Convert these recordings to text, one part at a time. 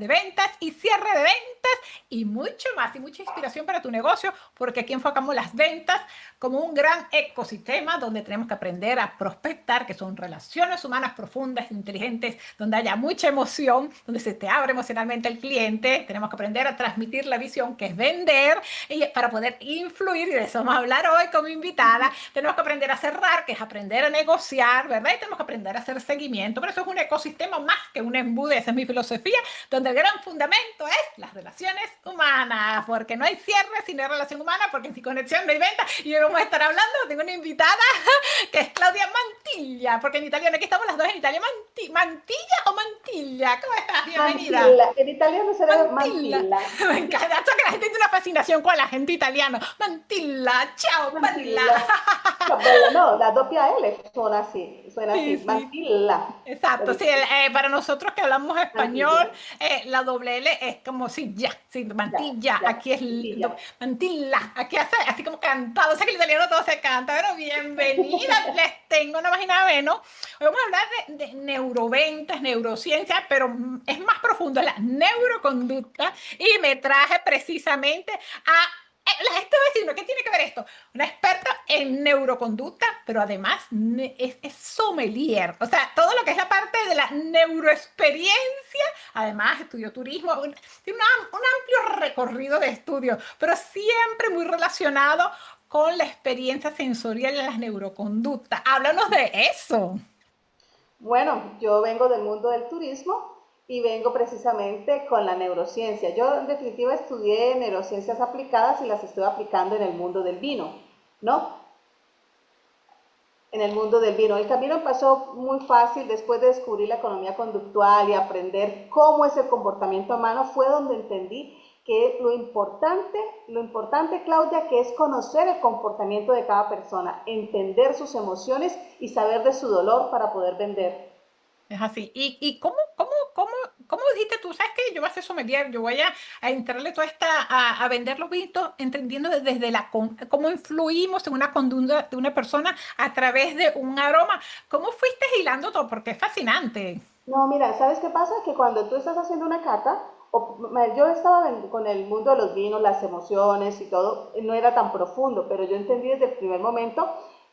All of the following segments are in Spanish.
de ventas y cierre de ventas y mucho más, y mucha inspiración para tu negocio, porque aquí enfocamos las ventas como un gran ecosistema donde tenemos que aprender a prospectar, que son relaciones humanas profundas, inteligentes, donde haya mucha emoción, donde se te abre emocionalmente el cliente. Tenemos que aprender a transmitir la visión, que es vender, y para poder influir, y de eso vamos a hablar hoy como invitada. Tenemos que aprender a cerrar, que es aprender a negociar, ¿verdad? Y tenemos que aprender a hacer seguimiento. Pero eso es un ecosistema más que un embudo, esa es mi filosofía, donde el gran fundamento es las relaciones humanas, porque no hay cierre sin hay relación humana, porque sin conexión no hay venta. Y hoy vamos a estar hablando, tengo una invitada que es Claudia Mantilla, porque en italiano, aquí estamos las dos en Italia. ¿Mantilla o Mantilla? ¿Cómo estás? Bienvenida. Mantilla, en italiano será Mantilla. mantilla, Me encanta que la gente tiene una fascinación con la gente italiana. Mantilla, ciao, bella. mantilla. Ciao bella, no, la doppia L suena Sí, así, sí. mantilla. Exacto, sí, Bellissimo. para nosotros que hablamos español, Mantilla, la doble L es como si ya, sí, ya, mantilla, ya, aquí es mantilla. mantilla, aquí hace así como cantado, sé que el italiano todo se canta, pero bienvenida, les tengo una página menos. Hoy vamos a hablar de neuroventas, neurociencia, pero es más profundo, la neuroconducta, y me traje precisamente a la gente va a decir, ¿no? ¿Qué tiene que ver esto? Una experta en neuroconducta, pero además es sommelier. O sea, todo lo que es la parte de la neuroexperiencia, además estudió turismo, tiene un amplio recorrido de estudio, pero siempre muy relacionado con la experiencia sensorial y las neuroconductas. Háblanos de eso. Bueno, yo vengo del mundo del turismo y vengo precisamente con la neurociencia. Yo en definitiva estudié neurociencias aplicadas y las estoy aplicando en el mundo del vino, ¿no? En el mundo del vino. El camino pasó muy fácil después de descubrir la economía conductual y aprender cómo es el comportamiento humano, fue donde entendí que lo importante, Claudia, que es conocer el comportamiento de cada persona, entender sus emociones y saber de su dolor para poder vender. Es así. ¿Y cómo dijiste tú? ¿Sabes qué? Yo voy a hacer sommelier, yo voy a entrarle toda a vender los vinos, entendiendo desde cómo influimos en una conducta de una persona a través de un aroma. ¿Cómo fuiste hilando todo? Porque es fascinante. No, mira, ¿sabes qué pasa? Que cuando tú estás haciendo una cata, yo estaba con el mundo de los vinos, las emociones y todo, no era tan profundo, pero yo entendí desde el primer momento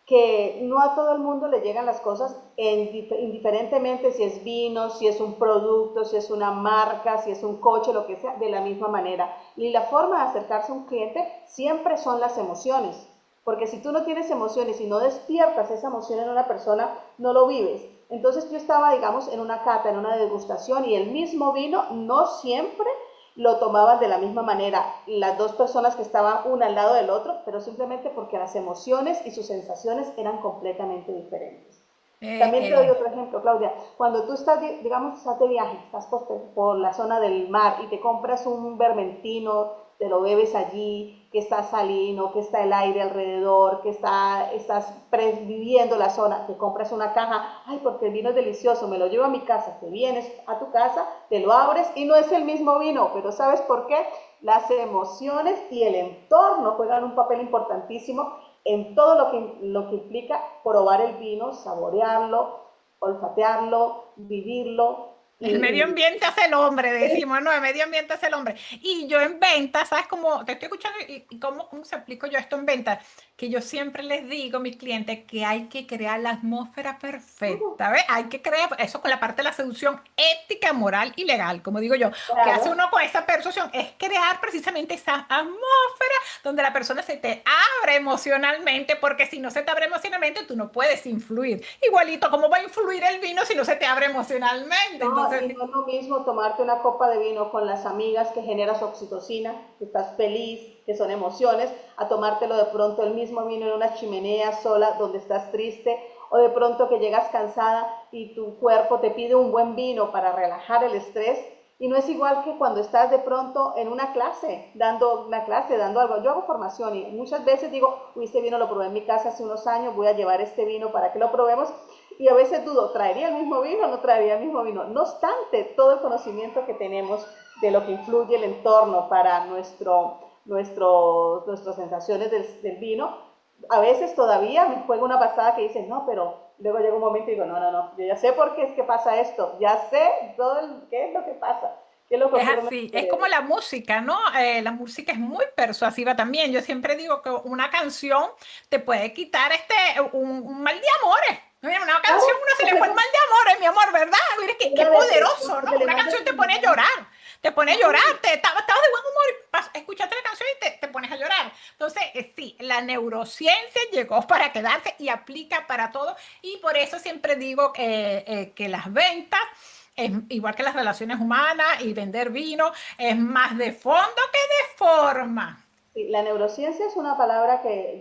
que no a todo el mundo le llegan las cosas indiferentemente si es vino, si es un producto, si es una marca, si es un coche, lo que sea, de la misma manera. Y la forma de acercarse a un cliente siempre son las emociones. Porque si tú no tienes emociones y no despiertas esa emoción en una persona, no lo vives. Entonces yo estaba, digamos, en una cata, en una degustación y el mismo vino no siempre lo tomaban de la misma manera las dos personas que estaban una al lado del otro, pero simplemente porque las emociones y sus sensaciones eran completamente diferentes. Eh, También te doy eh, otro ejemplo, Claudia. Cuando tú estás, digamos, estás de viaje, estás por la zona del mar y te compras un vermentino, te lo bebes allí, que está salino, que está el aire alrededor, que estás viviendo la zona, te compras una caja, ay, porque el vino es delicioso, me lo llevo a mi casa, te vienes a tu casa, te lo abres y no es el mismo vino, pero ¿sabes por qué? Las emociones y el entorno juegan un papel importantísimo en todo lo que implica probar el vino, saborearlo, olfatearlo, vivirlo. El medio Y ambiente hace el hombre, decimos, no, el medio ambiente hace el hombre. Y yo en venta, ¿sabes cómo? Te estoy escuchando y cómo se aplico yo esto en venta. Que yo siempre les digo a mis clientes que hay que crear la atmósfera perfecta, ¿ves? Hay que crear eso con la parte de la seducción ética, moral y legal, como digo yo. ¿Qué hace claro, uno con esa persuasión? Es crear precisamente esa atmósfera donde la persona se te abre emocionalmente, porque si no se te abre emocionalmente, tú no puedes influir. Igualito, ¿cómo va a influir el vino si no se te abre emocionalmente? no, Entonces, y no es lo mismo tomarte una copa de vino con las amigas que generas oxitocina, que estás feliz, que son emociones, a tomártelo de pronto el mismo vino en una chimenea sola donde estás triste, o de pronto que llegas cansada y tu cuerpo te pide un buen vino para relajar el estrés. Y no es igual que cuando estás de pronto en una clase, dando algo. Yo hago formación y muchas veces digo, uy, este vino lo probé en mi casa hace unos años, voy a llevar este vino para que lo probemos. Y a veces dudo, ¿traería el mismo vino o no traería el mismo vino? No obstante, todo el conocimiento que tenemos de lo que influye el entorno para nuestras sensaciones del vino, a veces todavía me juega una pasada que dice, no, pero luego llega un momento y digo, no, yo ya sé por qué es que pasa esto, ya sé qué es lo que pasa, ¿Qué es lo que Es ocurre en así, nuestro es como cerebro? la música, ¿no? La música es muy persuasiva también. Yo siempre digo que una canción te puede quitar un mal de amores. Mira, una Claro, canción uno se le fue el mal de amores, mi amor, ¿verdad? Mira, qué una depresión, poderoso, ¿no? se le Una manda canción el te pone a dinero. llorar, te pone a llorar, Claro. estabas de buen humor y escuchaste la canción y te pones a llorar. Entonces, sí, la neurociencia llegó para quedarse y aplica para todo. Y por eso siempre digo que las ventas es igual que las relaciones humanas y vender vino, es más de fondo que de forma. Sí, la neurociencia es una palabra que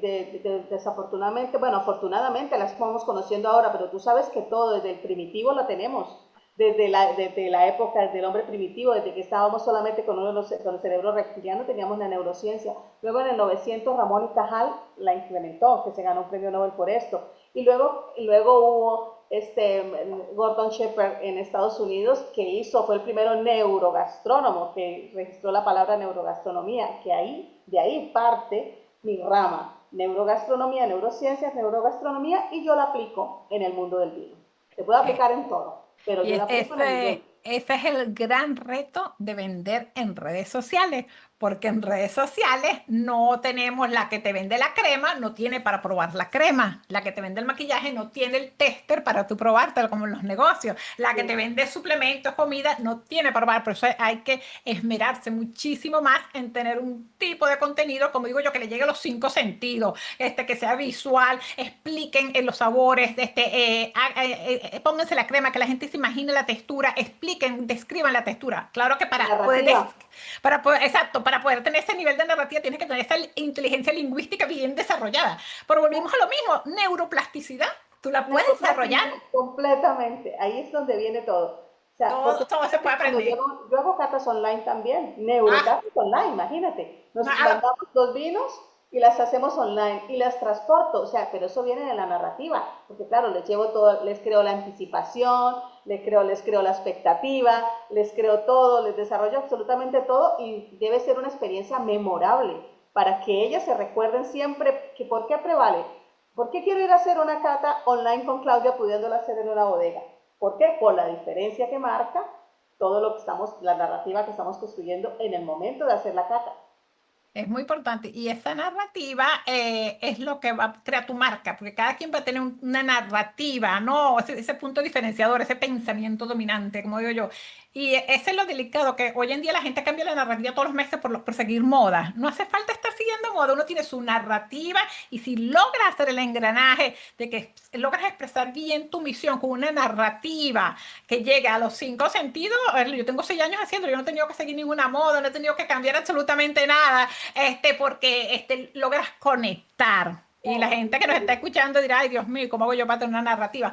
desafortunadamente, bueno, afortunadamente la estamos conociendo ahora, pero tú sabes que todo desde el primitivo lo tenemos, desde la época del hombre primitivo, desde que estábamos solamente con el cerebro reptiliano, teníamos la neurociencia. Luego en el 900 Ramón y Cajal la implementó, que se ganó un premio Nobel por esto. Y luego hubo Gordon Shepherd en Estados Unidos fue el primero neurogastrónomo que registró la palabra neurogastronomía, que de ahí parte mi rama, neurogastronomía, neurociencias, neurogastronomía, y yo la aplico en el mundo del vino. Se puede Eh, aplicar en todo, pero Y yo la aplico en el mundo del vino. ese es el gran reto de vender en redes sociales, porque en redes sociales no tenemos la que te vende la crema, no tiene para probar la crema, la que te vende el maquillaje no tiene el tester para tú probártelo como en los negocios, la que te Sí. vende suplementos, comida, no tiene para probar, por eso hay que esmerarse muchísimo más en tener un tipo de contenido, como digo yo, que le llegue a los cinco sentidos, que sea visual, expliquen los sabores, pónganse la crema, que la gente se imagine la textura, expliquen, describan la textura. Claro que Narrativa. exacto, para poder tener ese nivel de narrativa tienes que tener esa inteligencia lingüística bien desarrollada. Pero volvimos a lo mismo, neuroplasticidad, tú la puedes desarrollar, Neuroplasticidad, completamente. Ahí es donde viene todo. O sea, porque todo se fíjate puede que cuando aprender. yo hago catas online también, Ah, neurocatas online, imagínate. no, Nos mandamos los vinos y las hacemos online y las transporto. O sea, pero eso viene de la narrativa, porque claro, les llevo todo, les creo la anticipación, les creo la expectativa, les creo todo, les desarrollo absolutamente todo y debe ser una experiencia memorable para que ellas se recuerden siempre que por qué prevale. ¿Por qué quiero ir a hacer una cata online con Claudia pudiéndola hacer en una bodega? ¿Por qué? Por la diferencia que marca todo lo que la narrativa que estamos construyendo en el momento de hacer la cata. es muy importante. Y esa narrativa es lo que va a crear tu marca, porque cada quien va a tener una narrativa, ¿no? Ese punto diferenciador, ese pensamiento dominante, como digo yo. Y ese es lo delicado, que hoy en día la gente cambia la narrativa todos los meses por seguir moda. No hace falta estar siguiendo moda, uno tiene su narrativa y si logras hacer el engranaje de que logras expresar bien tu misión con una narrativa que llegue a los cinco sentidos, yo tengo 6 años haciendo, yo no he tenido que seguir ninguna moda, no he tenido que cambiar absolutamente nada porque logras conectar. Y la Claro, gente que nos está escuchando dirá, ay Dios mío, ¿cómo hago yo para tener una narrativa?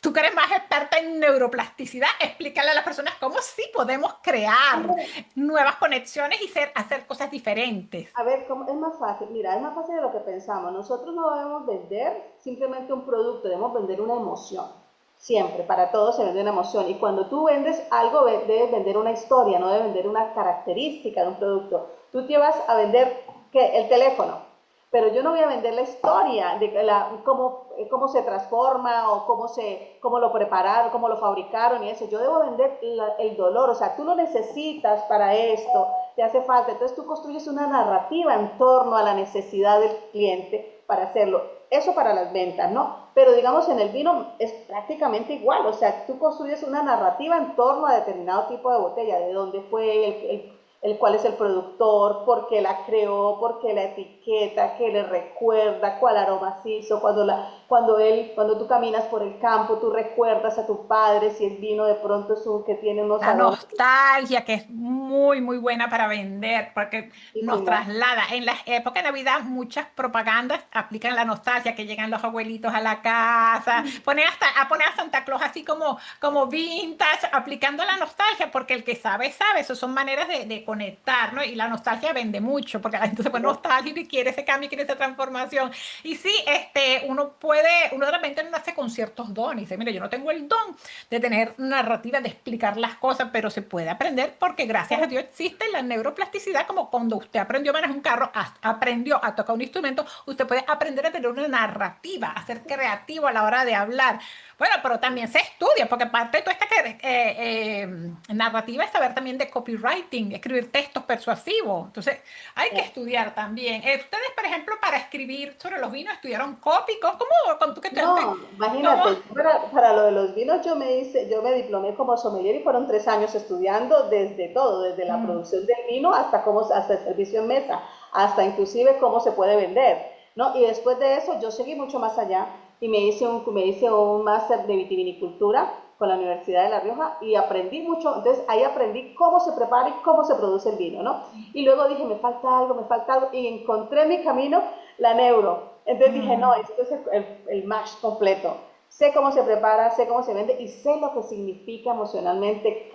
Tú que eres más experta en neuroplasticidad, explícale a las personas cómo sí podemos crear nuevas conexiones y hacer cosas diferentes. a ver, es más fácil. Mira, es más fácil de lo que pensamos. Nosotros no debemos vender simplemente un producto, debemos vender una emoción. Siempre, para todo se vende una emoción. Y cuando tú vendes algo, debes vender una historia, no debes vender una característica de un producto. Tú te vas a vender, ¿qué? El teléfono. Pero yo no voy a vender la historia de cómo se transforma o cómo lo prepararon, cómo lo fabricaron y eso. Yo debo vender el dolor, o sea, tú lo necesitas para esto, te hace falta. Entonces tú construyes una narrativa en torno a la necesidad del cliente para hacerlo. Eso para las ventas, ¿no? Pero digamos en el vino es prácticamente igual, o sea, tú construyes una narrativa en torno a determinado tipo de botella, de dónde fue, cuál es el productor, por qué la creó, por qué la etiqueta, qué le recuerda, cuál aroma se hizo, cuando tú caminas por el campo, tú recuerdas a tu padre, si el vino de pronto es un que tiene unos La aromas nostalgia, que es muy, muy buena para vender, porque nos riquísimos. traslada. En la época de Navidad, muchas propagandas aplican la nostalgia, que llegan los abuelitos a la casa, poner a Santa Claus así como vintage, aplicando la nostalgia, porque el que sabe, sabe. Eso son maneras de reconectar, ¿no? Y la nostalgia vende mucho, porque la gente se pone nostálgica y quiere ese cambio, quiere esa transformación. Y sí, uno de repente no nace con ciertos dones. Dice, mire, yo no tengo el don de tener narrativa, de explicar las cosas, pero se puede aprender porque gracias a Dios existe la neuroplasticidad, como cuando usted aprendió a manejar un carro, aprendió a tocar un instrumento, usted puede aprender a tener una narrativa, a ser creativo a la hora de hablar. Bueno, pero también se estudia, porque parte de toda esta narrativa es saber también de copywriting, escribir textos persuasivos. Entonces, hay que estudiar también. Ustedes, por ejemplo, para escribir sobre los vinos, ¿estudiaron copy? ¿Cómo? ¿Con tú que estudiaste? No, ¿Cómo? imagínate, para lo de los vinos yo me diplomé como sommelier y fueron 3 años estudiando desde todo, desde la Mm, producción del vino hasta hasta el servicio en mesa, hasta inclusive cómo se puede vender, ¿no? Y después de eso yo seguí mucho más allá y me hice un máster de vitivinicultura con la Universidad de La Rioja y aprendí mucho, entonces ahí aprendí cómo se prepara y cómo se produce el vino, ¿no? Y luego dije, me falta algo, y encontré en mi camino la neuro. Entonces dije, no, mm. esto es el match completo. Sé cómo se prepara, sé cómo se vende y sé lo que significa emocionalmente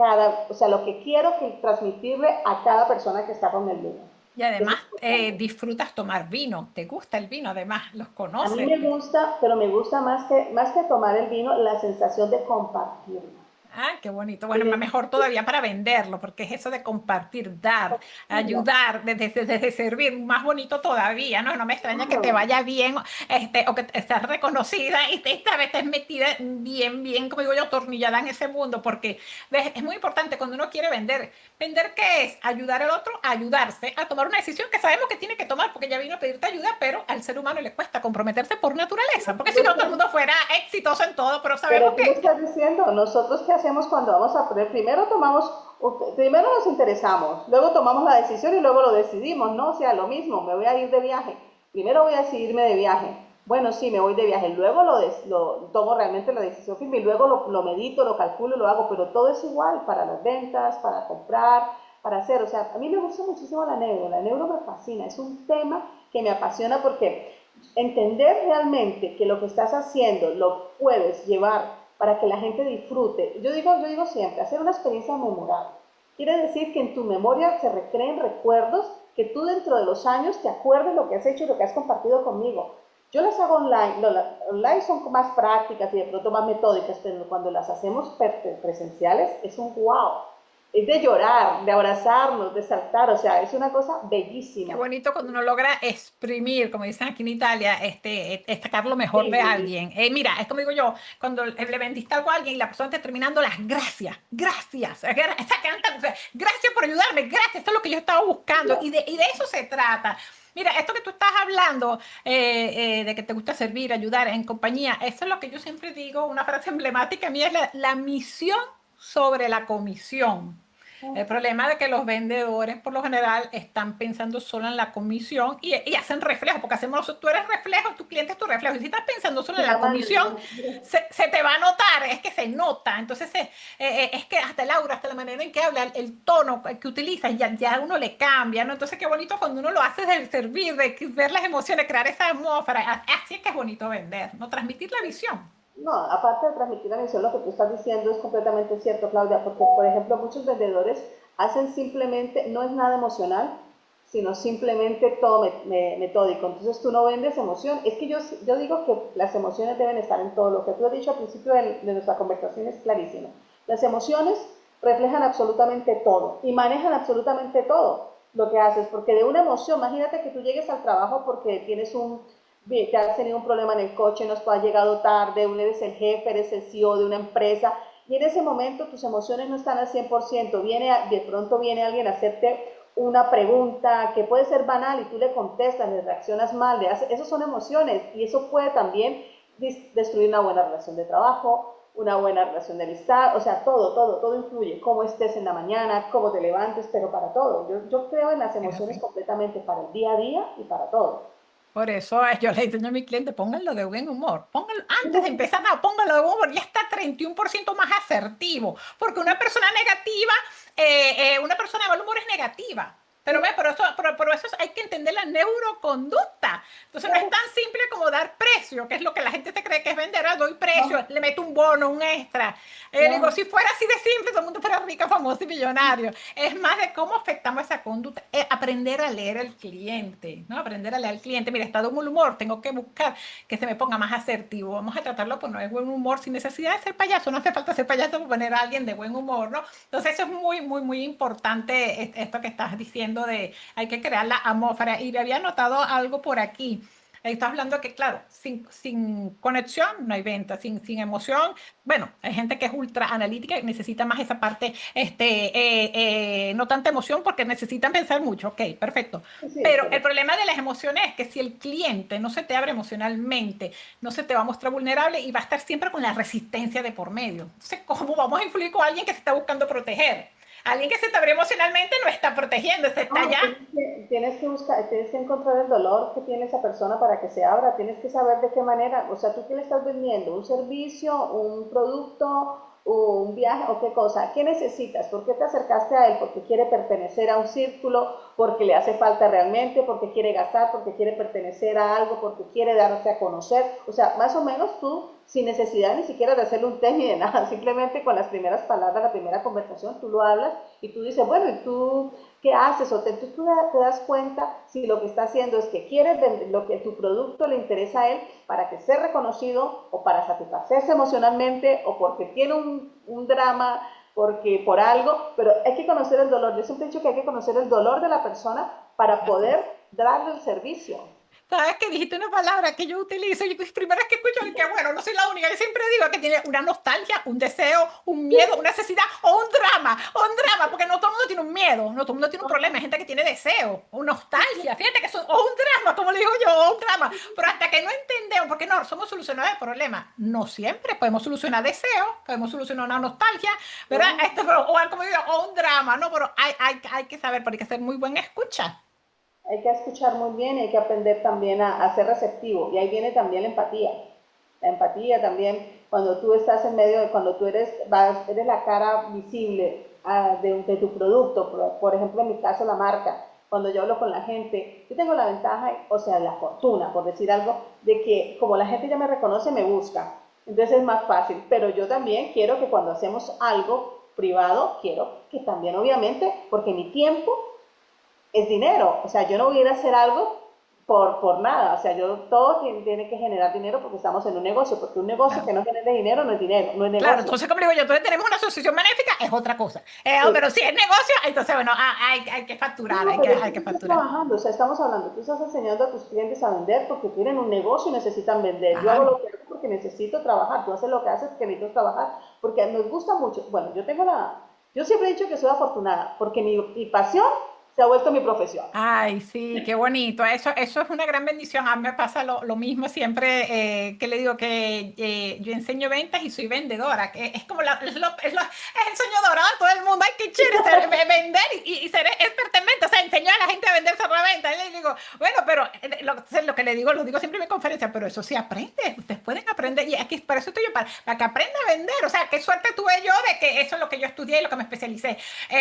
o sea, lo que quiero que transmitirle a cada persona que está con el vino. Y Eso además es importante. disfrutas tomar vino, te gusta el vino, además los A mí conoces. me gusta, pero me gusta más que tomar el vino, la sensación de compartirlo. Ah, qué bonito. Y Bueno, de mejor todavía para venderlo, porque es eso de compartir, dar, compartirlo. ayudar, desde servir, más bonito todavía, ¿no? No me extraña que te Claro. vaya bien, o que estés reconocida y esta vez estés metida bien, bien, como digo yo, atornillada en ese mundo, porque ¿ves? Es muy importante cuando uno quiere vender. ¿Vender qué es? Ayudar al otro a ayudarse, a tomar una decisión que sabemos que tiene que tomar, porque ya vino a pedirte ayuda, pero al ser humano le cuesta comprometerse por naturaleza, porque si no todo el mundo fuera exitoso en todo, pero sabemos Pero tú me que... estás diciendo, nosotros qué hacemos cuando vamos a poner, primero nos interesamos, luego tomamos la decisión y luego lo decidimos, ¿no? O sea, lo mismo, me voy a ir de viaje. Primero voy a decidirme de viaje. Bueno, sí, me voy de viaje. Luego tomo realmente la decisión firme y luego lo medito, lo calculo, lo hago, pero todo es igual para las ventas, para comprar, para hacer. O sea, a mí me gusta muchísimo la neuro me fascina, es un tema que me apasiona porque entender realmente que lo que estás haciendo lo puedes llevar para que la gente disfrute. Yo digo siempre, hacer una experiencia memorable. Quiere decir que en tu memoria se recreen recuerdos que tú dentro de los años te acuerdes lo que has hecho y lo que has compartido conmigo. Yo las hago online, online son más prácticas y de pronto más metódicas, pero cuando las hacemos presenciales es un wow. Es de llorar, de abrazarnos, de saltar, o sea, es una cosa Qué bellísima. bonito cuando uno logra exprimir, como dicen aquí en Italia, sacar lo mejor de Sí, alguien. Mira, es como digo yo, cuando le vendiste algo a alguien y la persona está terminando las gracias, gracias, gracias por ayudarme, gracias, esto es lo que yo estaba buscando y de eso se trata. Mira, esto que tú estás hablando, de que te gusta servir, ayudar en compañía, eso es lo que yo siempre digo, una frase emblemática mía es la misión sobre la comisión. El problema de que los vendedores por lo general están pensando solo en la comisión y hacen reflejo, porque tú eres reflejo, tu cliente es tu reflejo. Y si estás pensando solo se en la llama comisión, se te va a notar, es que se nota. Entonces, es que hasta el aura, hasta la manera en que habla, el tono que utiliza, ya uno le cambia, ¿no? Entonces, qué bonito cuando uno lo hace del servir, de ver las emociones, crear esa atmósfera. Así es que es bonito vender, ¿no? Transmitir la visión. No, aparte de transmitir la misión, lo que tú estás diciendo es completamente cierto, Claudia, porque, por ejemplo, muchos vendedores hacen simplemente, no es nada emocional, sino simplemente todo metódico. Entonces tú no vendes emoción. Es que yo digo que las emociones deben estar en todo. Lo que tú has dicho al principio de nuestra conversación es clarísimo. Las emociones reflejan absolutamente todo y manejan absolutamente todo lo que haces, porque de una emoción, imagínate que tú llegues al trabajo porque te has tenido un problema en el coche, no has llegado tarde, eres el jefe, eres el CEO de una empresa, y en ese momento tus emociones no están al 100%, de pronto viene alguien a hacerte una pregunta que puede ser banal y tú le contestas, le reaccionas mal, esas son emociones y eso puede también destruir una buena relación de trabajo, una buena relación de amistad, o sea, todo influye, cómo estés en la mañana, cómo te levantes, pero para todo. Yo creo en las Es emociones así. completamente para el día a día y para todo. Por eso yo le enseño a mi cliente, pónganlo de buen humor. Pónganlo, antes de empezar, no, pónganlo de buen humor. Ya está 31% más asertivo. Porque una persona negativa, una persona de mal humor es negativa. Pero, ve, pero eso hay que entender la neuroconducta. Entonces no es Claro, tan simple como dar precio, que es lo que la gente se cree que es vender. Ah, doy precio, no, le meto un bono, un extra. Digo, no. si fuera así de simple, todo el mundo fuera rico, famoso y millonario. Es más de cómo afectamos esa conducta. Aprender a leer al cliente, ¿no? Aprender a leer al cliente. Mira, está de un mal humor, tengo que buscar que se me ponga más asertivo. Vamos a tratarlo por no de buen humor, sin necesidad de ser payaso. No hace falta ser payaso para poner a alguien de buen humor, ¿no? Entonces eso es muy, muy, muy importante, esto que estás diciendo de hay que crear la atmósfera. Y había notado algo por aquí. Estás hablando que, claro, sin conexión no hay venta, sin emoción. Bueno, hay gente que es ultra analítica y necesita más esa parte, no tanta emoción porque necesitan pensar mucho. Ok, perfecto. Sí, sí, Pero el correcto. problema de las emociones es que si el cliente no se te abre emocionalmente, no se te va a mostrar vulnerable y va a estar siempre con la resistencia de por medio. Entonces, ¿cómo vamos a influir con alguien que se está buscando proteger? Alguien que se te abre emocionalmente no está protegiendo, está No, ya. tienes que buscar, tienes que encontrar el dolor que tiene esa persona para que se abra, tienes que saber de qué manera, o sea, tú qué le estás vendiendo, un servicio, un producto, un viaje o qué cosa, qué necesitas, por qué te acercaste a él, porque quiere pertenecer a un círculo, porque le hace falta realmente, porque quiere gastar, porque quiere pertenecer a algo, porque quiere darse a conocer, o sea, más o menos tú, sin necesidad ni siquiera de hacerle un test ni de nada, simplemente con las primeras palabras, la primera conversación, tú lo hablas y tú dices, bueno, ¿y tú qué haces? O tú te das cuenta si lo que está haciendo es que quieres vender, lo que tu producto le interesa a él para que sea reconocido o para satisfacerse emocionalmente o porque tiene un drama, porque por algo, pero hay que conocer el dolor. Yo siempre he dicho que hay que conocer el dolor de la persona para Así es. poder darle el servicio. Sabes que dijiste una palabra que yo utilizo y es primera vez que escucho y que bueno, no soy la única. Yo siempre digo que tiene una nostalgia, un deseo, un miedo, una necesidad o un drama, porque no todo el mundo tiene un miedo, no todo el mundo tiene un problema. Hay gente que tiene deseo o nostalgia, fíjate que son, o un drama, como le digo yo, o un drama. Pero hasta que no entendemos, porque no, somos solucionadores de problemas. No siempre podemos solucionar deseos, podemos solucionar una nostalgia, ¿verdad? ¿No? Como digo, o un drama, ¿no? Pero hay que saber, porque hay que ser muy buen escucha. Hay que escuchar muy bien y hay que aprender también a ser receptivo. Y ahí viene también la empatía. La empatía también, cuando tú estás en medio de, cuando tú eres la cara visible de tu producto, por ejemplo, en mi caso la marca, cuando yo hablo con la gente, yo tengo la ventaja, o sea, la fortuna, por decir algo, de que como la gente ya me reconoce, me busca. Entonces es más fácil. Pero yo también quiero que cuando hacemos algo privado, quiero que también, obviamente, porque mi tiempo es dinero. O sea, yo no voy a ir a hacer algo por nada. O sea, todo tiene que generar dinero porque estamos en un negocio. Porque un negocio que Claro. no genere dinero, no es Claro, negocio. entonces como digo yo, entonces tenemos una asociación benéfica, es otra cosa. Sí. Pero si es negocio, entonces bueno, hay que facturar, No, pero es hay que que tú estás facturar. trabajando, o sea, estamos hablando, tú estás enseñando a tus clientes a vender porque tienen un negocio y necesitan vender. Yo hago Claro. lo que hago porque necesito trabajar, tú haces lo que haces porque necesitas trabajar, porque nos gusta mucho. Bueno, yo siempre he dicho que soy afortunada porque mi pasión se ha vuelto mi profesión. Ay, sí, qué bonito. Eso es una gran bendición. A mí me pasa lo mismo siempre que le digo que yo enseño ventas y soy vendedora, que es como es el sueño dorado de todo el mundo. Ay, qué chévere vender y ser experta en ventas. O sea, enseñar a la gente a vender esa herramienta. Y le digo, bueno, pero lo que le digo, lo digo siempre en mi conferencia, pero eso sí aprende. Ustedes pueden aprender. Y aquí para eso estoy yo, para que aprenda a vender. O sea, qué suerte tuve yo de que eso es lo que yo estudié y lo que me especialicé.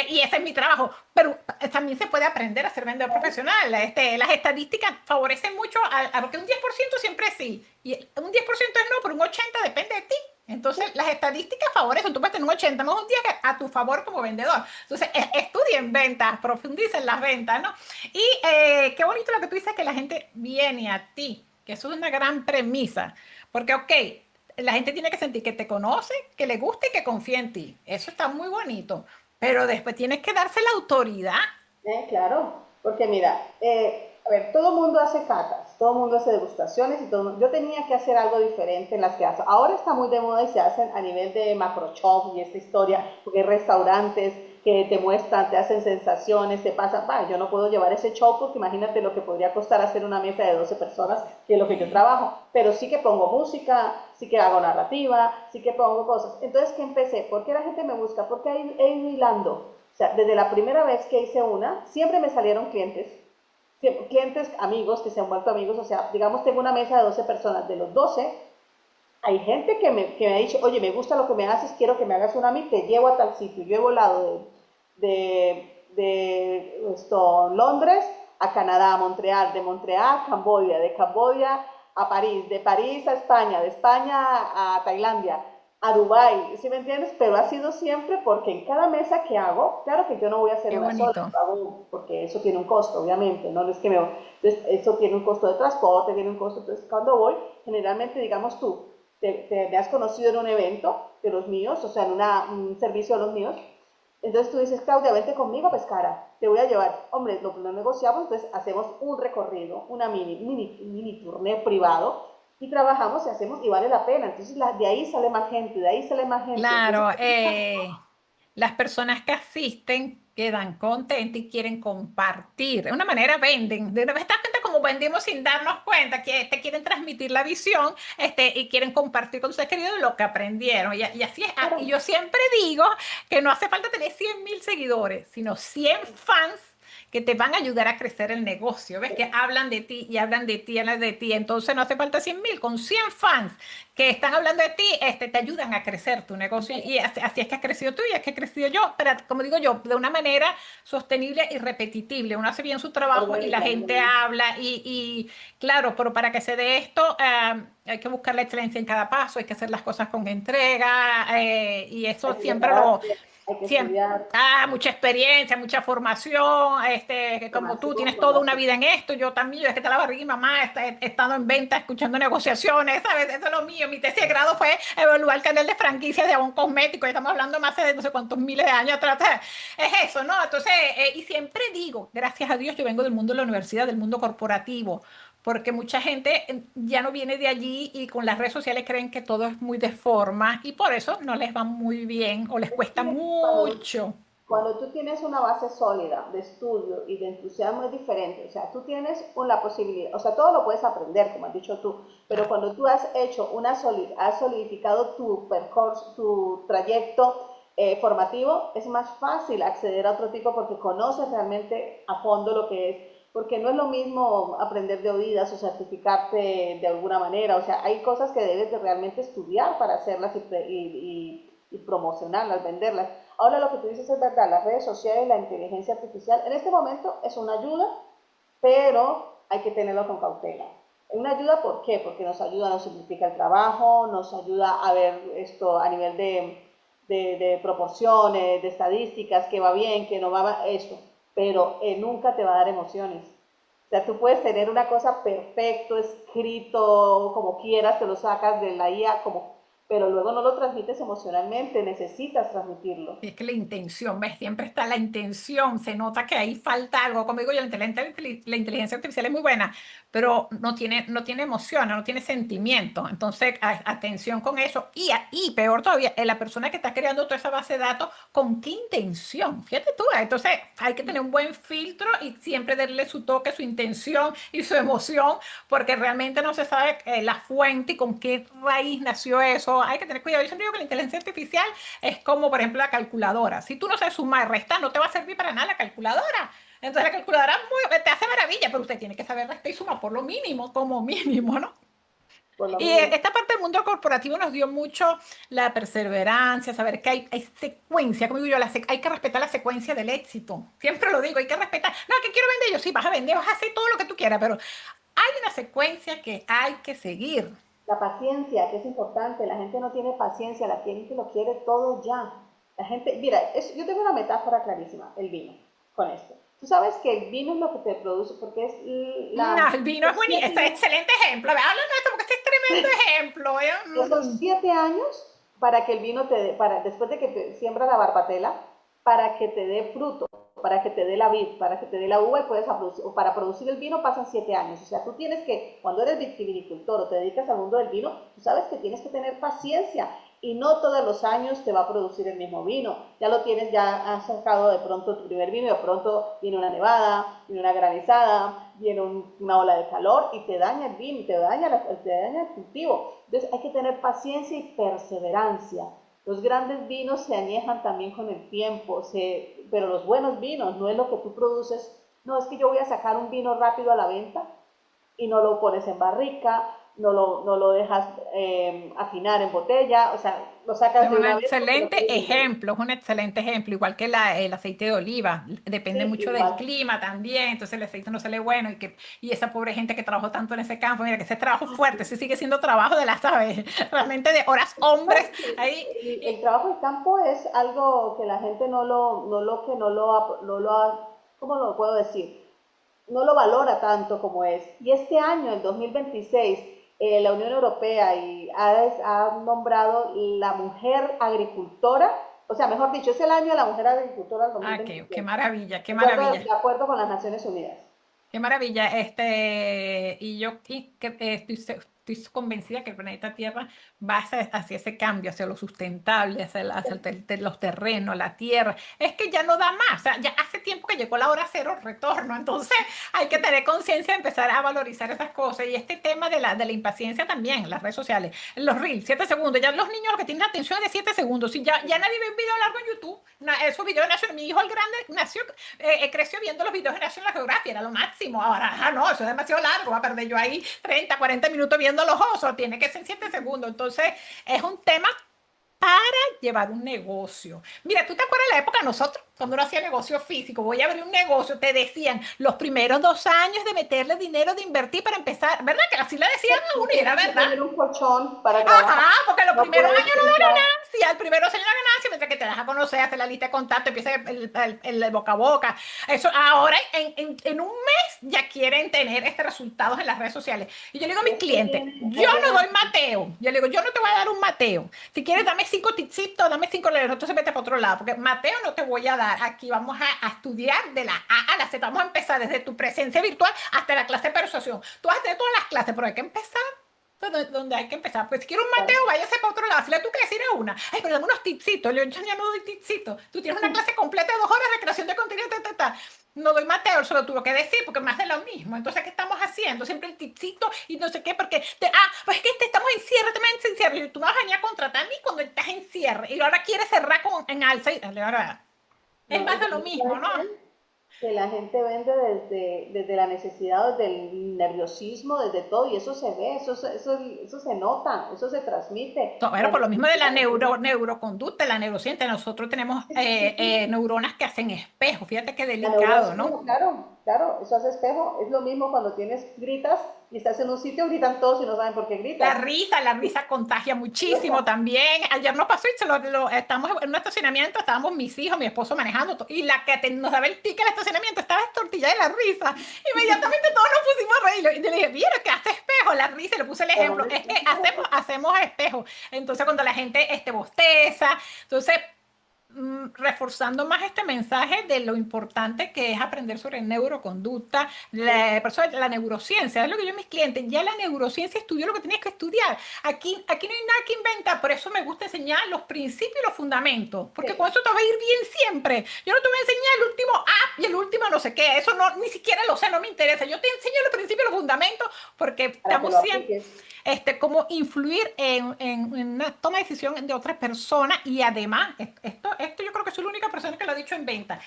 Y ese es mi trabajo. Pero también se puede aprender a ser vendedor profesional. Las estadísticas favorecen mucho, porque un 10% siempre sí, y un 10% es no, pero un 80% depende de ti. Entonces, las estadísticas favorecen, tú puedes tener un 80 más un 10 a tu favor como vendedor. Entonces, estudien ventas, profundicen las ventas, ¿no? Y qué bonito lo que tú dices, que la gente viene a ti, que eso es una gran premisa, porque, ok, la gente tiene que sentir que te conoce, que le gusta y que confía en ti. Eso está muy bonito. Pero después tienes que darse la autoridad. Claro, porque mira, a ver, todo el mundo hace catas, todo el mundo hace degustaciones y yo tenía que hacer algo diferente en las que hago. Ahora está muy de moda y se hacen a nivel de macro shop y esta historia, porque hay restaurantes que te muestran, te hacen sensaciones, te pasan, yo no puedo llevar ese show porque imagínate lo que podría costar hacer una mesa de 12 personas, que es lo que yo Sí. trabajo, pero sí que pongo música, sí que hago narrativa, sí que pongo cosas. Entonces, ¿qué empecé? ¿Por qué la gente me busca? Porque he ido hilando. O sea, desde la primera vez que hice una, siempre me salieron clientes amigos que se han vuelto amigos. O sea, digamos, tengo una mesa de 12 personas. De los 12, hay gente que me ha dicho, oye, me gusta lo que me haces, quiero que me hagas una a mí, te llevo a tal sitio. Yo he volado Londres a Canadá, a Montreal, de Montreal a Camboya, de Camboya a París, de París a España, de España a Tailandia, a Dubái, ¿sí me entiendes? Pero ha sido siempre porque en cada mesa que hago, claro que yo no voy a hacer Qué una sola, bonito. lo hago porque eso tiene un costo, obviamente, no es que me... Entonces, eso tiene un costo de transporte, tiene un costo, entonces cuando voy, generalmente, digamos tú, me has conocido en un evento de los míos, o sea, en un servicio de los míos, entonces tú dices, Claudia, vente conmigo a Pescara, te voy a llevar. Hombre, lo negociamos, entonces hacemos un recorrido, una mini tourné privado y trabajamos y hacemos y vale la pena. Entonces de ahí sale más gente, de ahí sale más gente. Entonces, Claro, las personas que asisten quedan contentas y quieren compartir. De una manera venden. De una vez te das cuenta como vendimos sin darnos cuenta que te quieren transmitir la visión y quieren compartir con sus queridos lo que aprendieron. Y así es. Y claro, yo siempre digo que no hace falta tener 100.000 seguidores, sino 100 fans que te van a ayudar a crecer el negocio. ¿Ves? Que hablan de ti y hablan de ti y hablan de ti. Entonces no hace falta 100.000. Con 100 fans que están hablando de ti, te ayudan a crecer tu negocio y así es que has crecido tú y es que he crecido yo, pero como digo yo, de una manera sostenible y repetible. Uno hace bien su trabajo y la orgánica. gente habla claro, pero para que se dé esto hay que buscar la excelencia en cada paso, hay que hacer las cosas con entrega y eso Hay que siempre lo... prepararse, hay que Siempre, estudiar. mucha experiencia, mucha formación, que como tú Formación, tienes toda una formación. vida en esto, yo también, yo es que te la barriga y mamá, he estado en venta, escuchando negociaciones, ¿sabes? Eso es lo mío. Mi tesis de grado fue evaluar el canal de franquicias de Avon Cosmético, y estamos hablando más de no sé cuántos miles de años atrás. Es eso, ¿no? Entonces, y siempre digo, gracias a Dios, yo vengo del mundo de la universidad, del mundo corporativo, porque mucha gente ya no viene de allí y con las redes sociales creen que todo es muy de forma y por eso no les va muy bien o les Es cuesta que cuando, mucho. cuando tú tienes una base sólida de estudio y de entusiasmo es diferente, o sea, tú tienes la posibilidad, o sea, todo lo puedes aprender, como has dicho tú, pero Claro. cuando tú has hecho has solidificado tu percurso, tu trayecto formativo, es más fácil acceder a otro tipo porque conoces realmente a fondo lo que es, porque no es lo mismo aprender de oídas o certificarte de alguna manera, o sea, hay cosas que debes de realmente estudiar para hacerlas y promocionarlas, venderlas. Ahora lo que tú dices es verdad, las redes sociales, la inteligencia artificial, en este momento es una ayuda, pero hay que tenerlo con cautela. Una ayuda, ¿por qué? Porque nos ayuda, nos simplifica el trabajo, nos ayuda a ver esto a nivel de proporciones, de estadísticas, que va bien, que no va esto, pero nunca te va a dar emociones. O sea, tú puedes tener una cosa perfecto, escrito, como quieras, te lo sacas de la IA, como, pero luego no lo transmites emocionalmente, necesitas transmitirlo. Es que la intención, ¿ves? Siempre está la intención, se nota que ahí falta algo. Como digo yo, la inteligencia artificial es muy buena, pero no tiene emoción, no tiene sentimiento. Entonces, atención con eso. Y peor todavía, la persona que está creando toda esa base de datos, ¿con qué intención? Fíjate tú, entonces hay que tener un buen filtro y siempre darle su toque, su intención y su emoción, porque realmente no se sabe la fuente y con qué raíz nació eso. Hay que tener cuidado. Yo siempre digo que la inteligencia artificial es como, por ejemplo, la calculadora. Si tú no sabes sumar y restar, no te va a servir para nada la calculadora. Entonces la calculadora te hace maravilla, pero usted tiene que saber restar y sumar por lo mínimo, como mínimo, ¿no? Por lo Y mínimo. esta parte del mundo corporativo nos dio mucho la perseverancia, saber que hay secuencia, como digo yo, hay que respetar la secuencia del éxito. Siempre lo digo, hay que respetar. No, que quiero vender yo, sí, vas a vender, vas a hacer todo lo que tú quieras, pero hay una secuencia que hay que seguir. La paciencia, que es importante, la gente no tiene paciencia, la gente lo quiere todo ya. La gente, mira, yo tengo una metáfora clarísima, el vino, con esto. Tú sabes que el vino es lo que te produce, porque es No, el vino es los buenísimo, es 7 excelente ejemplo. Háblanos de esto porque este es tremendo ejemplo. esos 7 años para que el vino te dé, después de que te siembra la barbatela, para que te dé fruto, para que te dé la vid, para que te dé la uva y puedes producir, o para producir el vino pasan 7 años. O sea, tú tienes que, cuando eres vitivinicultor o te dedicas al mundo del vino, tú sabes que tienes que tener paciencia y no todos los años te va a producir el mismo vino. Ya lo tienes, ya has sacado de pronto tu primer vino y de pronto viene una nevada, viene una granizada, viene una ola de calor y te daña el vino, te daña el cultivo. Entonces hay que tener paciencia y perseverancia. Los grandes vinos se añejan también con el tiempo, pero los buenos vinos no es lo que tú produces. No es que yo voy a sacar un vino rápido a la venta y no lo pones en barrica, no lo dejas afinar en botella, o sea, lo sacas Es de un una vez porque lo quieres excelente vender. ejemplo, es un excelente ejemplo, igual que el aceite de oliva, depende Sí, mucho del igual. clima también, entonces el aceite no sale bueno y esa pobre gente que trabajó tanto en ese campo, mira que ese trabajo fuerte, ese sigue siendo trabajo de las aves, realmente de horas No, hombres sí, ahí. el trabajo en campo es algo que la gente ¿cómo lo puedo decir? No lo valora tanto como es. Y este año, el 2026, la Unión Europea ha nombrado la mujer agricultora, o sea, mejor dicho, es el año de la mujer agricultora del Ah, qué 2026, maravilla, qué de maravilla. acuerdo con las Naciones Unidas. Qué maravilla, y yo estoy convencida que el planeta Tierra va hacia ese cambio, hacia lo sustentable, hacia los terrenos, la tierra. Es que ya no da más, o sea, ya hace tiempo que llegó la hora cero retorno, entonces hay que tener conciencia de empezar a valorizar esas cosas. Y este tema de la impaciencia también, en las redes sociales, en los reels, 7 segundos, ya los niños lo que tienen atención es de 7 segundos, y ya nadie ve un video largo en YouTube, esos videos nacieron, mi hijo el grande nació creció viendo los videos de National Geographic, era lo máximo. Ahora, no, eso es demasiado largo, va a perder yo ahí 30, 40 minutos viendo los osos, tiene que ser en 7 segundos. Entonces, es un tema para llevar un negocio. Mira, ¿tú te acuerdas de la época de nosotros? Cuando uno hacía negocio físico, voy a abrir un negocio, te decían los primeros 2 años de meterle dinero, de invertir para empezar, ¿verdad? Que así le decían a Sí, uno y era tienes que verdad. tener un colchón para trabajar. Ajá, porque los No primeros puedes años no da pensar, ganancia, el primero año da ganancia, mientras que te das a conocer, hacer la lista de contacto, empieza el boca a boca. Eso ahora en un mes ya quieren tener resultados en las redes sociales. Y yo le digo a y mis es que clientes, yo es no doy demasiado. Mateo. Yo le digo, yo no te voy a dar un Mateo. Si quieres, dame 5 tipsitos, dame 5 leros, entonces vete para otro lado, porque Mateo no te voy a dar. Aquí vamos a estudiar de la A a la Z. Vamos a empezar desde tu presencia virtual hasta la clase de persuasión. Tú vas a tener todas las clases, pero hay que empezar donde hay que empezar. Pues si quiero un Mateo, váyase para otro lado. Si le tú que decir a una, ay, pero dame unos tipsitos. Yo ya no doy tipsitos. Tú tienes una clase completa de 2 horas de creación de contenido, No doy Mateo, solo tuvo que decir, porque más de lo mismo. Entonces, ¿qué estamos haciendo? Siempre el tipsito y no sé qué, porque, pues es que estamos en cierre, también en cierre. Y tú me vas a venir a contratar a mí cuando estás en cierre. Y ahora quieres cerrar en alza. Ahora, es No, más de lo mismo, ¿sabes ¿no? qué? Que la gente vende desde la necesidad, desde el nerviosismo, desde todo, y eso se ve, eso se nota, eso se transmite. Bueno, La por lo mismo de la necesidad, neuroconducta, la neurociencia, nosotros tenemos sí, sí, sí, sí. neuronas que hacen espejo, fíjate qué La neurona, delicado, sí, ¿no? claro, claro, eso hace espejo. Es lo mismo cuando gritas y estás en un sitio, gritan todos y no saben por qué gritas. La risa contagia muchísimo también. Ayer nos pasó y estamos en un estacionamiento, estábamos mis hijos, mi esposo manejando, y la que nos daba el ticket del estacionamiento estaba estortillada de la risa. Inmediatamente todos nos pusimos a reír. Y yo le dije, mira que hace espejo, la risa, y le puse el Pero ejemplo. Es que hacemos espejo. Entonces, cuando la gente bosteza, entonces reforzando más este mensaje de lo importante que es aprender sobre neuroconducta, la neurociencia, es lo que yo a mis clientes, ya la neurociencia estudió lo que tenías que estudiar. Aquí no hay nada que inventar, por eso me gusta enseñar los principios y los fundamentos, porque con sí, eso te va a ir bien siempre. Yo no te voy a enseñar el último y el último no sé qué, eso no, ni siquiera lo sé, no me interesa. Yo te enseño los principios y los fundamentos porque para que estamos lo siempre apliques. cómo influir en una toma de decisión de otra persona y además, esto yo creo que soy la única persona que lo ha dicho en venta.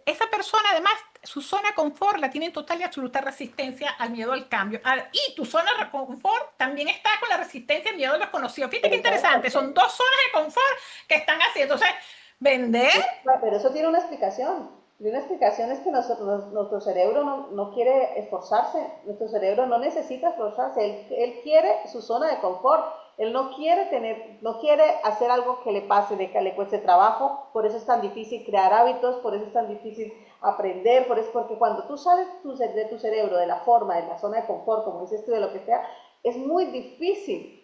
Esa persona además, su zona de confort la tiene en total y absoluta resistencia al miedo al cambio. Y tu zona de confort también está con la resistencia al miedo a lo desconocido. Fíjate qué Pero ¿sabes por interesante, son qué? dos zonas de confort que están haciendo. Entonces, vender. Pero eso tiene una explicación. Y una explicación es que nuestro cerebro no quiere esforzarse, nuestro cerebro no necesita esforzarse, él quiere su zona de confort, él no quiere hacer algo que le pase, de que le cueste trabajo, por eso es tan difícil crear hábitos, por eso es tan difícil aprender, porque cuando tú sales de tu cerebro, de la forma, de la zona de confort, como dices tú, de lo que sea, es muy difícil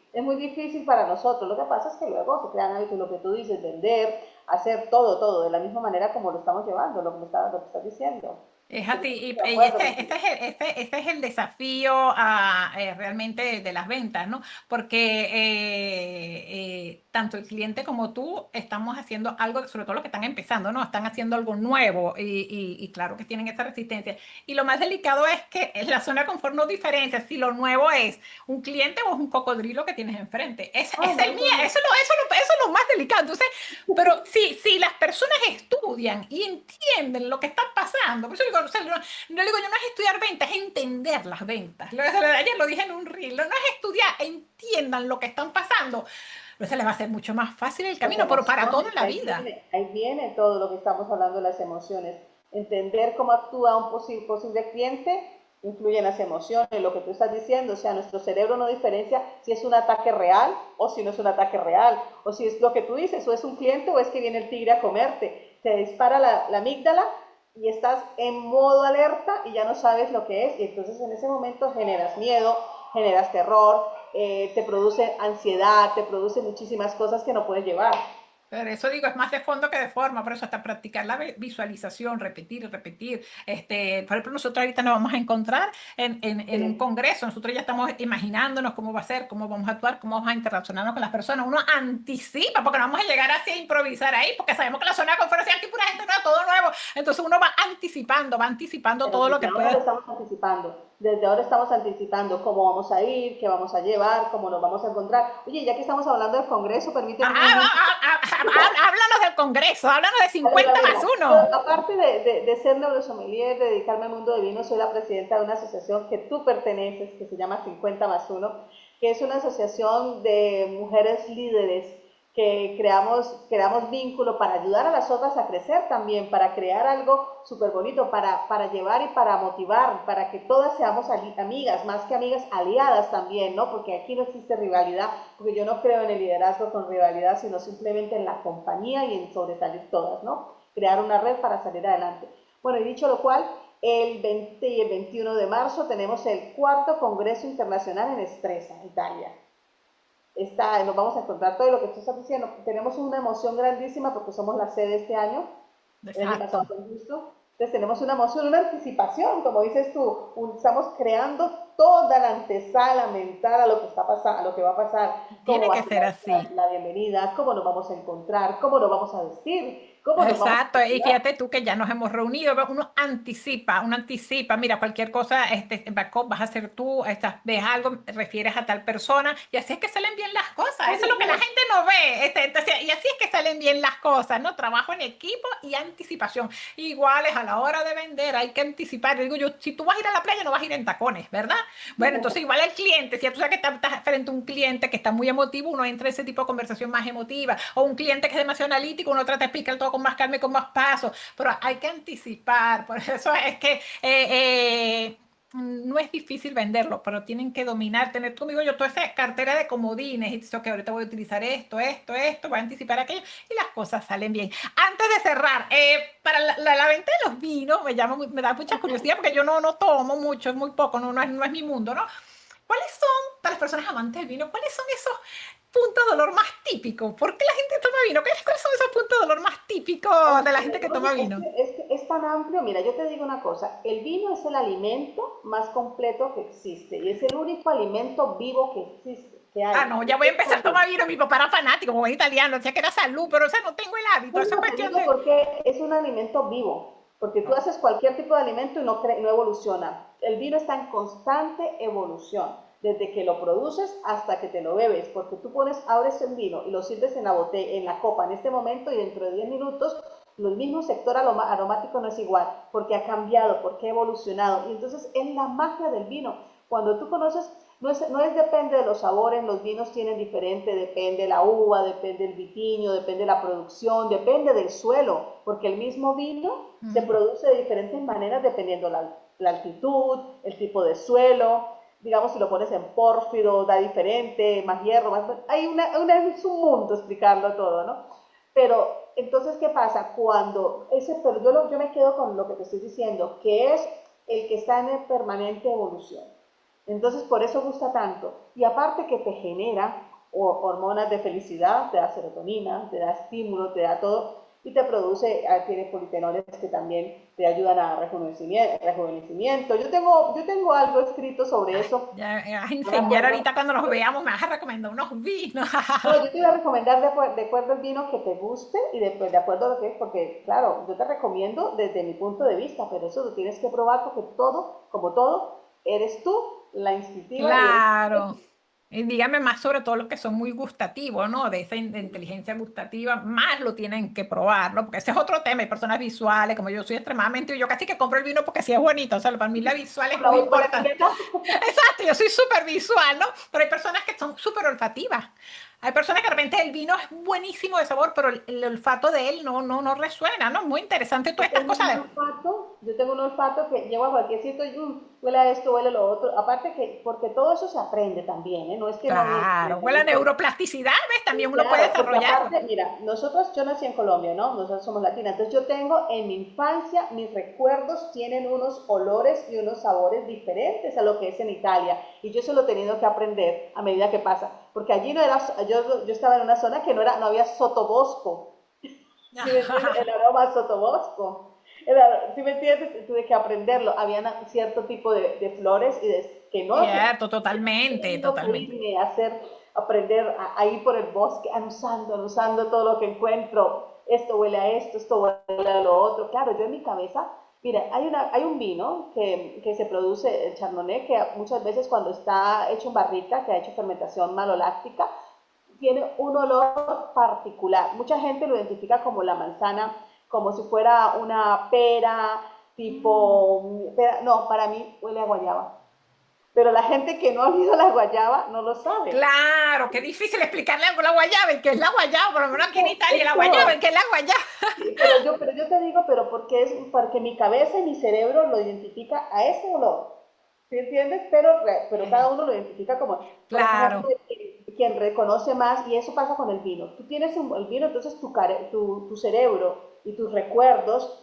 para nosotros. Lo que pasa es que luego se crean hábitos, lo que tú dices, vender, hacer todo, de la misma manera como lo estamos llevando, lo que estás diciendo. Es Estoy así, de y acuerdo contigo. este es el desafío realmente de las ventas, ¿no? Porque tanto el cliente como tú estamos haciendo algo, sobre todo los que están empezando, ¿no? Están haciendo algo nuevo y claro que tienen esa resistencia. Y lo más delicado es que en la zona de confort no diferencia si lo nuevo es un cliente o es un cocodrilo que tienes enfrente. Ah, Es no, el miedo, eso es lo más delicado. Entonces, pero si las personas estudian y entienden lo que está pasando, por eso digo, digo, o sea, no digo yo, no es estudiar ventas, es entender las ventas. Ayer lo dije en un reel, no es estudiar, entiendan lo que están pasando. Pero se les va a hacer mucho más fácil el Las camino, pero para todo emociones, en la vida. ahí viene todo lo que estamos hablando de las emociones. Entender cómo actúa un posible cliente influye en las emociones, lo que tú estás diciendo, o sea, nuestro cerebro no diferencia si es un ataque real o si no es un ataque real, o si es lo que tú dices, o es un cliente o es que viene el tigre a comerte. Te dispara la amígdala y estás en modo alerta y ya no sabes lo que es, y entonces en ese momento generas miedo, generas terror, te produce ansiedad, te produce muchísimas cosas que no puedes llevar. Pero eso digo, es más de fondo que de forma, por eso hasta practicar la visualización, repetir y repetir. Por ejemplo, nosotros ahorita nos vamos a encontrar en un Sí. congreso, nosotros ya estamos imaginándonos cómo va a ser, cómo vamos a actuar, cómo vamos a interaccionarnos con las personas. Uno anticipa, porque no vamos a llegar así a improvisar ahí, porque sabemos que la zona de conferencia aquí pura gente nueva, todo nuevo. Entonces uno va anticipando Pero todo lo desde que ahora lo puede. estamos anticipando. Desde ahora estamos anticipando cómo vamos a ir, qué vamos a llevar, cómo nos vamos a encontrar. Oye, ya que estamos hablando del Congreso, permíteme un momento. Háblanos del congreso, háblanos de Mira, 50 más mira, yo, uno. aparte de ser neurosommelier, de dedicarme al mundo de vino, soy la presidenta de una asociación que tú perteneces, que se llama 50 más uno, que es una asociación de mujeres líderes que creamos vínculo para ayudar a las otras a crecer también, para crear algo súper bonito, para llevar y para motivar, para que todas seamos amigas, más que amigas, aliadas también, ¿no? Porque aquí no existe rivalidad, porque yo no creo en el liderazgo con rivalidad, sino simplemente en la compañía y en sobresalir todas, ¿no? Crear una red para salir adelante. Bueno, y dicho lo cual, el 20 y el 21 de marzo tenemos el cuarto Congreso Internacional en Estresa, Italia. Nos vamos a encontrar todo lo que tú estás diciendo. Tenemos una emoción grandísima porque somos la sede este año. El año pasado Exacto. fue justo. Entonces tenemos una emoción, una anticipación, como dices tú. Estamos creando toda la antesala mental a lo que está pasando, a lo que va a pasar, cómo Tiene va a que ser ser así. la bienvenida, cómo nos vamos a encontrar, cómo nos vamos a vestir, cómo nos vamos Exacto, a y cuidar. fíjate tú que ya nos hemos reunido, uno anticipa, mira, cualquier cosa, backup vas a hacer tú, ves algo, refieres a tal persona, y así es que salen bien las cosas, eso es Oye, lo que la mira, gente no ve, entonces, y así es que salen bien las cosas, ¿no? Trabajo en equipo y anticipación, iguales a la hora de vender, hay que anticipar, digo yo, si tú vas a ir a la playa, no vas a ir en tacones, ¿verdad? Bueno, entonces igual el cliente, si tú sabes que estás frente a un cliente que está muy emotivo, uno entra en ese tipo de conversación más emotiva, o un cliente que es demasiado analítico, uno trata de explicar todo con más calma y con más pasos, pero hay que anticipar, por eso es que no es difícil venderlo, pero tienen que dominar, tener conmigo yo toda esa cartera de comodines, y dices, ok, ahorita voy a utilizar esto, voy a anticipar aquello, y las cosas salen bien. Antes de cerrar, para la venta de los vinos, me da mucha curiosidad, porque yo no tomo mucho, es muy poco, no es mi mundo, ¿no? ¿Cuáles son, para las personas amantes del vino, cuáles son esos puntos de dolor más típicos? ¿Por qué la gente toma vino? ¿Cuáles son esos puntos de dolor más típicos de la gente que toma oye, vino? es tan amplio. Mira, yo te digo una cosa, el vino es el alimento más completo que existe y es el único alimento vivo que existe, que Ah, hay. no, ya voy a empezar a tomar vino. Mi papá era fanático, como buen italiano, decía que era salud, pero o sea, no tengo el hábito. No, Eso es no, te cuestión digo de. porque es un alimento vivo, porque tú haces cualquier tipo de alimento y no evoluciona. El vino está en constante evolución, desde que lo produces hasta que te lo bebes, porque tú abres el vino y lo sirves en la botella, en la copa en este momento y dentro de 10 minutos el mismo sector aromático no es igual, porque ha cambiado, porque ha evolucionado. Y entonces es la magia del vino. Cuando tú conoces, no es depende de los sabores, los vinos tienen diferente, depende la uva, depende el vitiño, depende la producción, depende del suelo, porque el mismo vino se Mm. produce de diferentes maneras dependiendo la altitud, el tipo de suelo, digamos si lo pones en pórfido da diferente, más hierro, es un mundo explicarlo todo, ¿no? Pero entonces, ¿qué pasa? Pero yo me quedo con lo que te estoy diciendo, que es el que está en permanente evolución. Entonces, por eso gusta tanto. Y aparte que te genera hormonas de felicidad, te da serotonina, te da estímulo, te da todo, y te produce, tiene polifenoles que también te ayudan a rejuvenecimiento. Yo tengo algo escrito sobre Ay, eso, ya me vas a no me enseñar acuerdo. ahorita cuando nos veamos, me vas a recomendar unos vinos. No, yo te voy a recomendar de acuerdo al vino que te guste y de acuerdo a lo que es, porque claro, yo te recomiendo desde mi punto de vista, pero eso lo tienes que probar porque todo, como todo, eres tú, la instintiva y eres Claro. tú. Dígame más sobre todo los que son muy gustativos, ¿no? De esa de inteligencia gustativa, más lo tienen que probar, ¿no? Porque ese es otro tema. Hay personas visuales, como yo soy extremadamente, yo casi que compro el vino porque sí es bonito. O sea, para mí la visual es La muy voy por la importante. etiqueta. Exacto, yo soy súper visual, ¿no? Pero hay personas que son súper olfativas. Hay personas que de repente el vino es buenísimo de sabor, pero el olfato de él no resuena, ¿no? Muy interesante todas estas cosas. Yo tengo un olfato que llego a cualquier sitio y huele a esto, huele a lo otro. Aparte que, porque todo eso se aprende también, ¿eh? No es que no, Claro, con la neuroplasticidad, ¿ves? También uno puede claro, porque desarrollarlo. aparte, mira, nosotros, yo nací en Colombia, ¿no? Nosotros somos latinas, entonces yo tengo en mi infancia, mis recuerdos tienen unos olores y unos sabores diferentes a lo que es en Italia, y yo eso lo he tenido que aprender a medida que pasa, porque allí no era, yo estaba en una zona que no era, no había sotobosco, ¿sí me entiendes? El aroma sotobosco. ¿Sí me entiendes? Tuve que aprenderlo. Había cierto tipo de flores y que no, que Cierto, he totalmente, tenido que totalmente. irme a hacer, aprender a ir por el bosque, anusando todo lo que encuentro. Esto huele a esto huele a lo otro. Claro, yo en mi cabeza, mira, hay un vino que se produce, el Chardonnay, que muchas veces cuando está hecho en barrica, que ha hecho fermentación maloláctica, tiene un olor particular. Mucha gente lo identifica como la manzana, como si fuera una pera, tipo, pera. No, para mí huele a guayaba. Pero la gente que no ha olido la guayaba no lo sabe. Claro, qué difícil explicarle algo a la guayaba y qué es la guayaba, por lo menos aquí en Italia, la guayaba y Esto, qué es la guayaba. sí, pero yo te digo, pero porque mi cabeza y mi cerebro lo identifica a ese olor. ¿Sí entiendes? Pero cada uno lo identifica como, por ejemplo, Claro, quien reconoce más, y eso pasa con el vino. Tú tienes el vino, entonces tu cerebro y tus recuerdos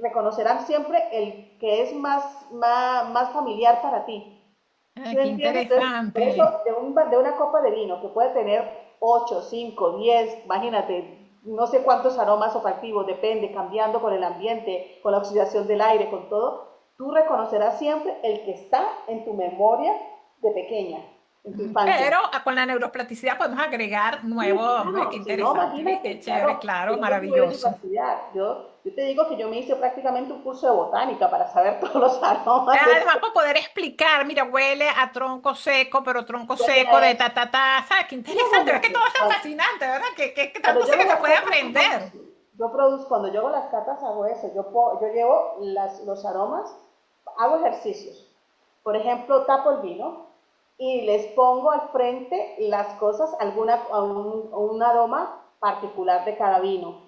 reconocerán siempre el que es más familiar para ti. ¿Sí me qué entiendes? Entonces, por eso, interesante. de una copa de vino que puede tener 8, 5, 10, imagínate, no sé cuántos aromas olfativos, depende, cambiando con el ambiente, con la oxidación del aire, con todo, tú reconocerás siempre el que está en tu memoria de pequeña, en tu infancia. Pero con la neuroplasticidad podemos agregar Sí, nuevos, ¿ves? Qué claro, si no, interesante, ¿ves? Qué imagínate, chévere, claro, claro, yo no tuve eso maravilloso. para estudiar. Yo te digo que yo me hice prácticamente un curso de botánica para saber todos los aromas de Además, para poder explicar, mira, huele a tronco seco, pero tronco huele seco a de esto. ¿sabes? Qué interesante, ves que Imagínate, todo es tan fascinante, ¿verdad? Que cuando tanto yo sí hago que se las puede catas, aprender. cuando yo hago las catas hago eso, yo llevo los aromas, hago ejercicios. Por ejemplo, tapo el vino y les pongo al frente las cosas, un aroma particular de cada vino,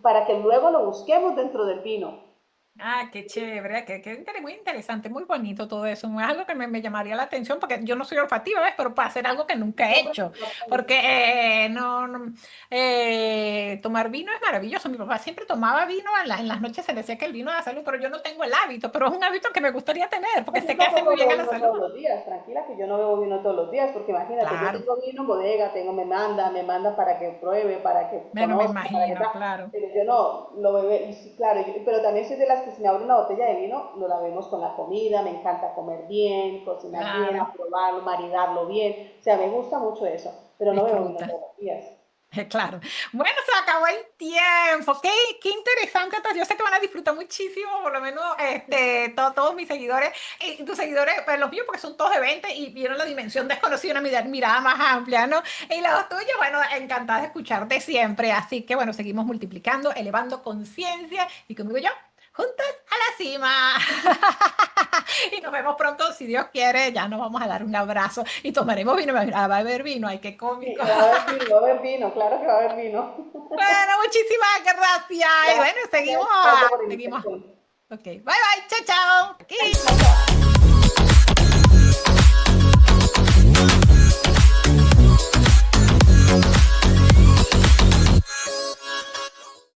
para que luego lo busquemos dentro del vino. Ah, qué chévere, muy interesante, muy bonito todo eso. Es algo que me llamaría la atención porque yo no soy olfativa, ¿ves? Pero para hacer algo que nunca he hecho. Porque tomar vino es maravilloso. Mi papá siempre tomaba vino en las noches, se le decía que el vino da salud, pero yo no tengo el hábito, pero es un hábito que me gustaría tener porque No, yo sé que hace muy tampoco bien bebo a la vino todos salud. los días, tranquila que yo no bebo vino todos los días, porque imagínate, yo Claro, tengo vino en bodega, me manda para que pruebe, para que bueno, me conozca, para que imagino, tal, claro. pero yo no lo bebé, y sí, claro, pero también soy de las que si me abre una botella de vino, lo la vemos con la comida, me encanta comer bien, cocinar bien, Claro, aprobarlo, maridarlo bien, o sea, me gusta mucho eso, pero no bebo vino disfruta. todos los días. Claro. Bueno, se acabó el tiempo. Qué interesante. Entonces, yo sé que van a disfrutar muchísimo, por lo menos todos mis seguidores y tus seguidores, pues los míos, porque son todos de 20 y vieron la dimensión desconocida, una mirada más amplia, ¿no? Y los tuyos, bueno, encantada de escucharte siempre. Así que, bueno, seguimos multiplicando, elevando conciencia y como digo yo, juntas a la cima. Y nos vemos pronto, si Dios quiere, ya nos vamos a dar un abrazo y tomaremos vino. Va a haber vino, ay, qué Sí, cómico. va a haber vino, claro que va a haber vino. Bueno, muchísimas gracias. Y bueno, Gracias, Pato, por la seguimos. invitación. Ok, bye bye, chao, chao. Bye, Aquí. chao, chao.